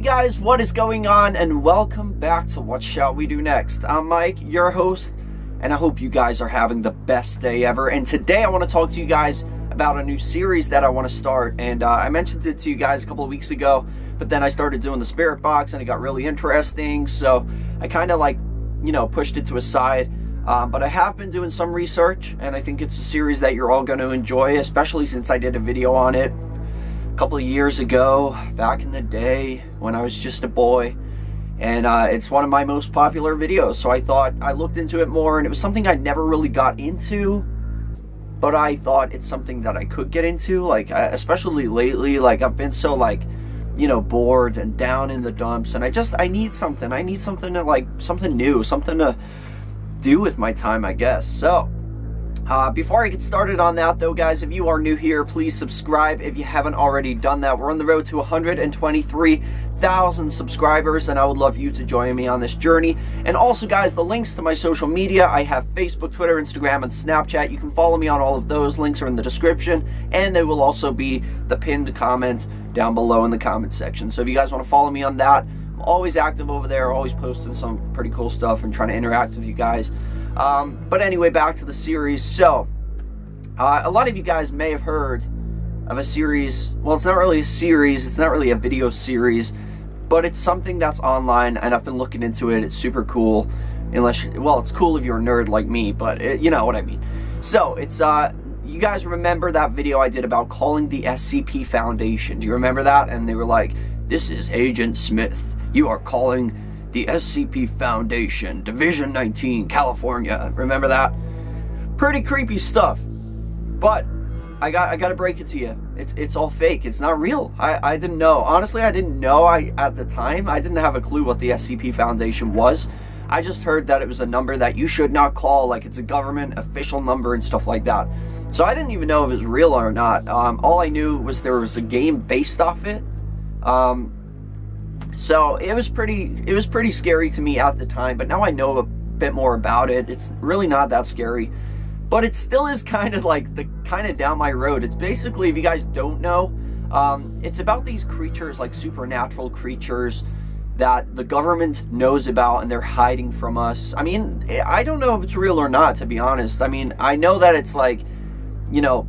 guys, what is going on, and welcome back to What Shall We Do Next. I'm Mike, your host, and I hope you guys are having the best day ever. And today I want to talk to you guys about a new series that I want to start. And I mentioned it to you guys a couple of weeks ago, but then I started doing the spirit box and it got really interesting, so I kind of pushed it to a side. But I have been doing some research, and I think it's a series that you're all going to enjoy, especially since I did a video on it a couple of years ago, back in the day when I was just a boy. And it's one of my most popular videos, so I thought, I looked into it more, and it was something I never really got into, but I thought it's something that I could get into, especially lately. I've been so bored and down in the dumps, and I need something to something new, something to do with my time, I guess. So before I get started on that though, guys, if you are new here, please subscribe if you haven't already done that. We're on the road to 123,000 subscribers, and I would love you to join me on this journey. And also, guys, the links to my social media, I have Facebook, Twitter, Instagram, and Snapchat. You can follow me on all of those. Links are in the description, and they will also be the pinned comment down below in the comment section. So if you guys want to follow me on that, I'm always active over there, always posting some pretty cool stuff and trying to interact with you guys. But anyway, back to the series. So a lot of you guys may have heard of a series. Well, it's not really a series, it's not really a video series, but it's something that's online, and I've been looking into it. It's super cool, well, it's cool if you're a nerd like me, but you know what I mean. So it's you guys remember that video I did about calling the SCP Foundation? Do you remember that? And they were like, "This is Agent Smith. You are calling the SCP Foundation, Division 19, California." Remember that? Pretty creepy stuff. But I gotta break it to you. It's all fake. It's not real. I didn't know. Honestly, I didn't know. At the time, I didn't have a clue what the SCP Foundation was. I just heard that it was a number that you should not call, like it's a government official number and stuff like that. So I didn't even know if it was real or not. All I knew was there was a game based off it. So it was pretty scary to me at the time, but now I know a bit more about it. It's really not that scary, but it still is kind of down my road. It's basically, if you guys don't know, it's about these creatures, like supernatural creatures that the government knows about and they're hiding from us. I mean, I don't know if it's real or not, to be honest. I mean, I know that it's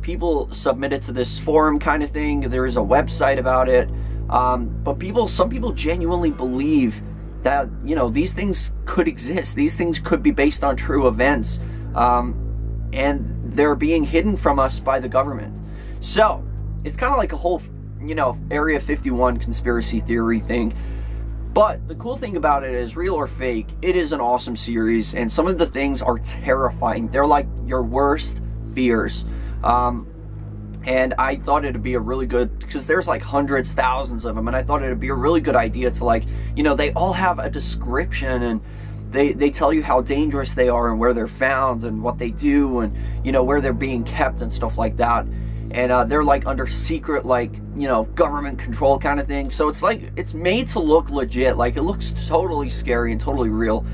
people submit it to this forum kind of thing. There is a website about it. But some people genuinely believe that, these things could exist. These things could be based on true events. And they're being hidden from us by the government. So it's kind of like a whole, Area 51 conspiracy theory thing. But the cool thing about it is, real or fake, it is an awesome series. And some of the things are terrifying. They're like your worst fears. And I thought it'd be a really good, because there's like hundreds, thousands of them, and I thought it'd be a really good idea to they all have a description, and they tell you how dangerous they are and where they're found and what they do, and where they're being kept and stuff like that. And they're under secret government control kind of thing. So it's made to look legit. It looks totally scary and totally real.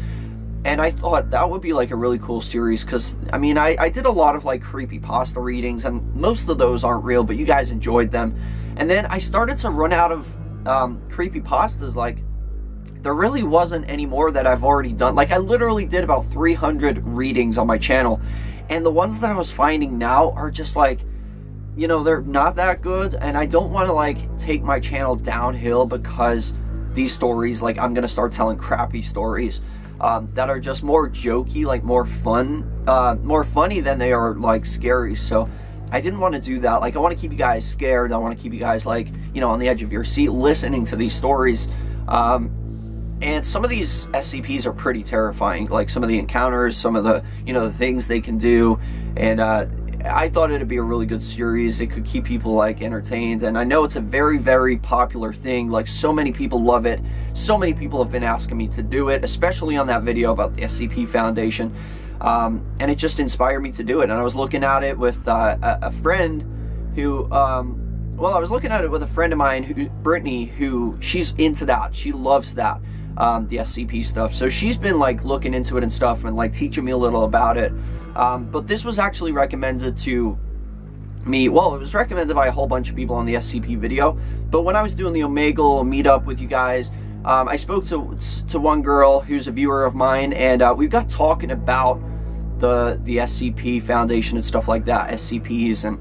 And I thought that would be a really cool series, because I mean, I did a lot of creepypasta readings, and most of those aren't real, but you guys enjoyed them. And then I started to run out of creepypastas. There really wasn't any more that I've already done. I literally did about 300 readings on my channel, and the ones that I was finding now are just they're not that good. And I don't want to take my channel downhill because these stories, I'm gonna start telling crappy stories that are just more jokey, more funny than they are scary. So I didn't want to do that. I want to keep you guys scared. I want to keep you guys on the edge of your seat listening to these stories. And some of these SCPs are pretty terrifying, some of the encounters, some of the the things they can do. And I thought it'd be a really good series. It could keep people entertained, and I know it's a very, very popular thing. So many people love it. So many people have been asking me to do it, especially on that video about the SCP Foundation, and it just inspired me to do it. And I was looking at it with a friend who I was looking at it with a friend of mine, Brittany, who she's into that. She loves that, the SCP stuff. So she's been looking into it and stuff, and teaching me a little about it. But this was actually recommended to well, it was recommended by a whole bunch of people on the SCP video, but when I was doing the Omegle meetup with you guys, I spoke to one girl who's a viewer of mine, and we got talking about the SCP Foundation and stuff like that, SCPs, and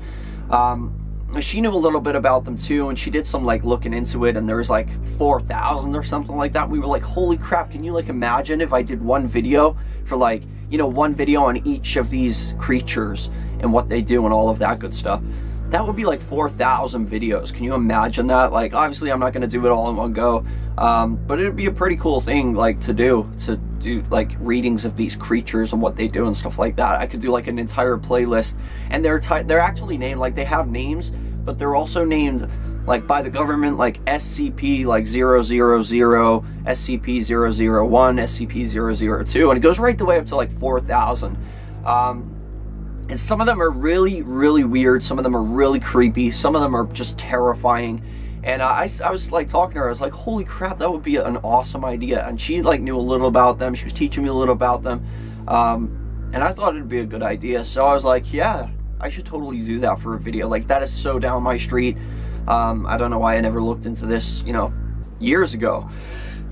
she knew a little bit about them too, and she did some like looking into it, and there was like 4,000 or something like that. We were like, holy crap, can you like imagine if I did one video for like, you know, one video on each of these creatures and what they do and all of that good stuff? That would be like 4,000 videos. Can you imagine that? Like, obviously I'm not going to do it all in one go, but it'd be a pretty cool thing like to do like readings of these creatures and what they do and stuff like that. I could do like an entire playlist, and they're actually named, like they have names, but they're also named like by the government, like SCP like 000, SCP 001, SCP 002, and it goes right the way up to like 4,000. And some of them are really, really weird. Some of them are really creepy. Some of them are just terrifying. And I was like talking to her. I was like, holy crap, that would be an awesome idea. And she like knew a little about them. She was teaching me a little about them. And I thought it'd be a good idea. So I was like, yeah, I should totally do that for a video. Like, that is so down my street. I don't know why I never looked into this, you know, years ago.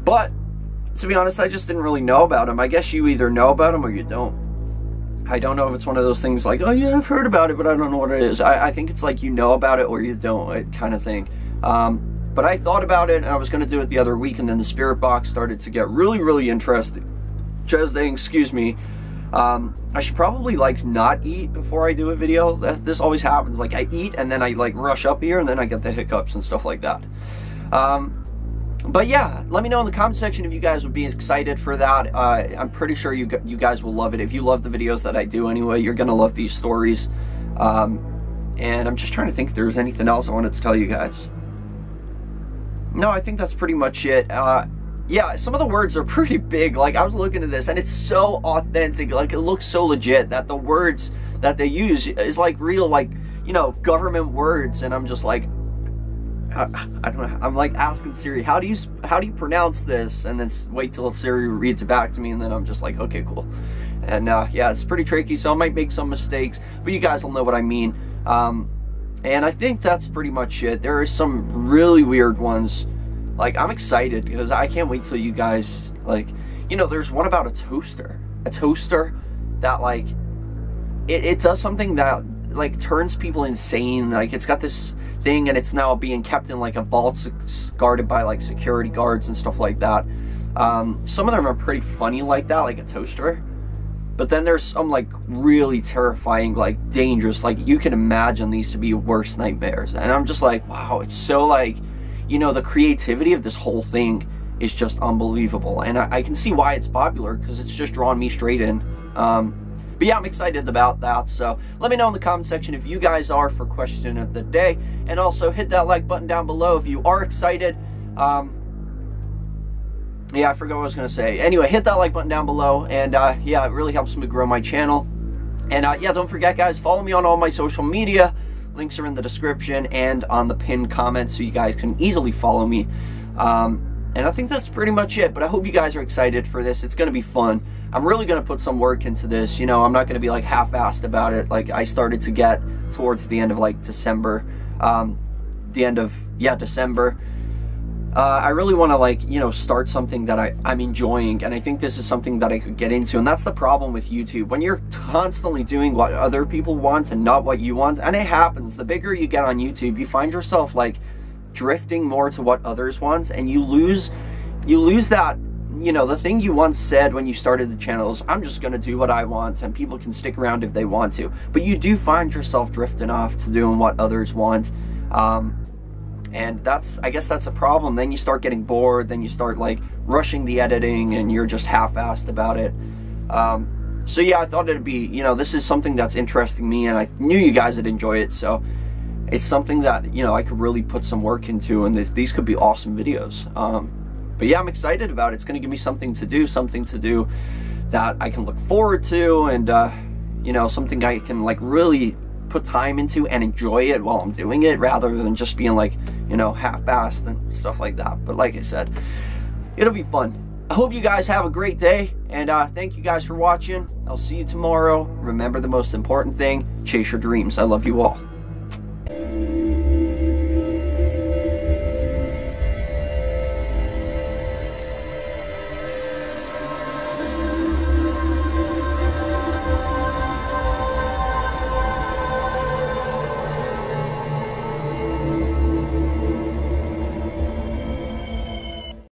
But to be honest, I just didn't really know about them. I guess you either know about them or you don't. I don't know if it's one of those things like, oh yeah, I've heard about it, but I don't know what it is. I think it's like you know about it or you don't, kind of thing. But I thought about it, and I was going to do it the other week, and then the spirit box started to get really, really interesting. Excuse me. I should probably like not eat before I do a video. This always happens. Like, I eat and then I like rush up here and then I get the hiccups and stuff like that. But yeah, let me know in the comment section if you guys would be excited for that. I'm pretty sure you guys will love it. If you love the videos that I do anyway, you're gonna love these stories. And I'm just trying to think if there's anything else I wanted to tell you guys. No, I think that's pretty much it. Yeah, some of the words are pretty big. Like, I was looking at this and it's so authentic. Like, it looks so legit that the words that they use is like real, like, you know, government words. And I'm just like, I don't know. I'm like asking Siri, how do you pronounce this? And then wait till Siri reads it back to me, and then I'm just like, okay, cool. And yeah, it's pretty tricky, so I might make some mistakes, but you guys will know what I mean. And I think that's pretty much it. There are some really weird ones. Like, I'm excited because I can't wait till you guys, like, you know, there's one about a toaster that like it does something that like turns people insane. Like, it's got this thing and it's now being kept in like a vault guarded by like security guards and stuff like that. Some of them are pretty funny like that, like a toaster, but then there's some like really terrifying, like dangerous, like you can imagine these to be worst nightmares. And I'm just like, wow, it's so like, you know, the creativity of this whole thing is just unbelievable, and I can see why it's popular, because it's just drawn me straight in. But yeah, I'm excited about that, so let me know in the comment section if you guys are for question of the day, and also hit that like button down below if you are excited. Yeah, I forgot what I was going to say. Anyway, hit that like button down below, and yeah, it really helps me grow my channel. And yeah, don't forget, guys, follow me on all my social media. Links are in the description and on the pinned comments, so you guys can easily follow me. And I think that's pretty much it, but I hope you guys are excited for this. It's going to be fun. I'm really going to put some work into this. You know, I'm not going to be like half-assed about it. Like, I started to get towards the end of like December, December. I really want to, like, you know, start something that I'm enjoying, and I think this is something that I could get into. And that's the problem with YouTube. When you're constantly doing what other people want and not what you want, and it happens, the bigger you get on YouTube, you find yourself like drifting more to what others want, and you lose that, you know, the thing you once said when you started the channel is, I'm just gonna do what I want and people can stick around if they want to. But you do find yourself drifting off to doing what others want, and I guess that's a problem. Then you start getting bored, then you start like rushing the editing, and you're just half-assed about it. So yeah, I thought it'd be, you know, this is something that's interesting me, and I knew you guys would enjoy it, so it's something that, you know, I could really put some work into, and these could be awesome videos. But yeah, I'm excited about it. It's going to give me something to do that I can look forward to, and you know, something I can like really put time into and enjoy it while I'm doing it, rather than just being like, you know, half-assed and stuff like that. But like I said, it'll be fun. I hope you guys have a great day, and thank you guys for watching. I'll see you tomorrow. Remember the most important thing, chase your dreams. I love you all.